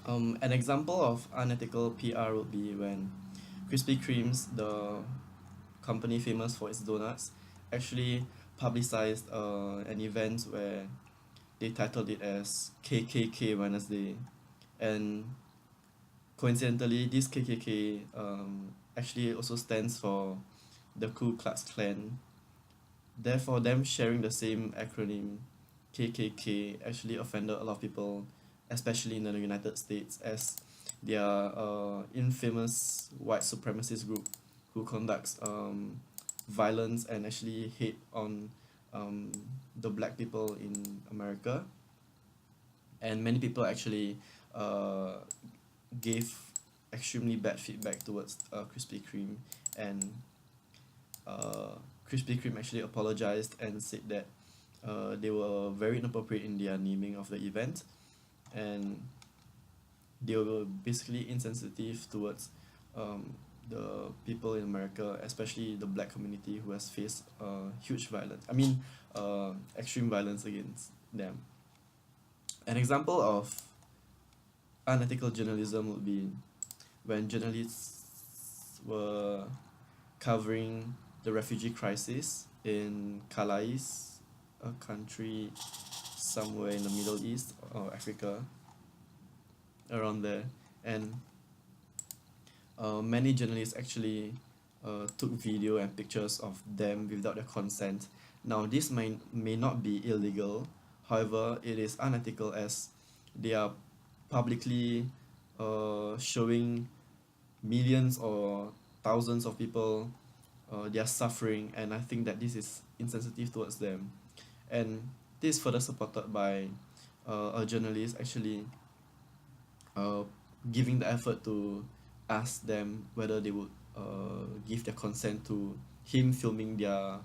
An example of unethical PR would be when Krispy Kreme's, the company famous for its donuts, actually publicized an event where they titled it as KKK Wednesday, and coincidentally, this KKK actually also stands for the Ku Klux Klan. Therefore, them sharing the same acronym KKK actually offended a lot of people, especially in the United States, as they are infamous white supremacist group who conducts violence and actually hate on um, the black people in America. And many people actually uh, gave extremely bad feedback towards Krispy Kreme, and uh, Krispy Kreme actually apologized and said that they were very inappropriate in their naming of the event, and they were basically insensitive towards um, the people in America, especially the black community who has faced huge violence. I mean, extreme violence against them. An example of unethical journalism would be when journalists were covering the refugee crisis in Calais, a country somewhere in the Middle East or Africa, around there. And many journalists actually took video and pictures of them without their consent. Now, this may not be illegal, however, it is unethical as they are publicly showing millions or thousands of people their suffering, and I think that this is insensitive towards them. And this is further supported by a journalist actually uh, giving the effort to ask them whether they would give their consent to him filming their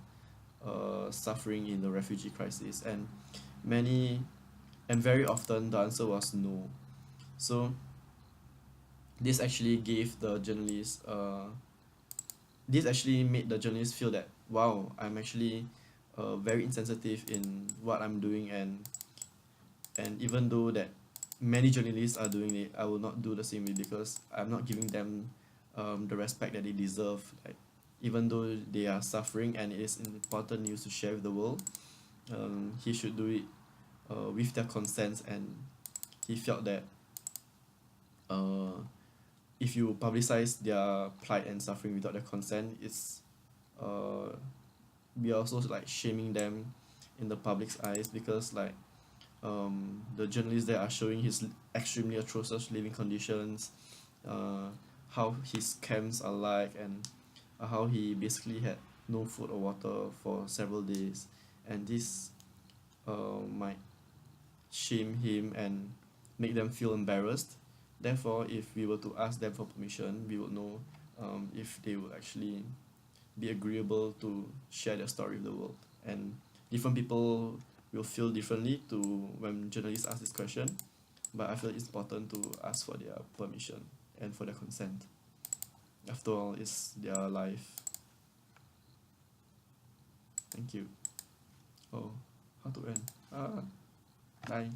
suffering in the refugee crisis, and many and very often the answer was no. So this actually gave the journalist this actually made the journalist feel that, wow, I'm actually very insensitive in what I'm doing, and even though that many journalists are doing it, I will not do the same way because I'm not giving them the respect that they deserve. Like, even though they are suffering and it is important news to share with the world, he should do it with their consent, and he felt that uh, if you publicize their plight and suffering without their consent, it's uh, we are also like shaming them in the public's eyes, because like the journalists there are showing his extremely atrocious living conditions, uh, how his camps are like, and how he basically had no food or water for several days, and this might shame him and make them feel embarrassed. Therefore, if we were to ask them for permission, we would know if they would actually be agreeable to share their story with the world. And different people will feel differently to when journalists ask this question, but I feel it's important to ask for their permission and for their consent. After all, it's their life. Thank you. Oh, how to end? Ah, bye.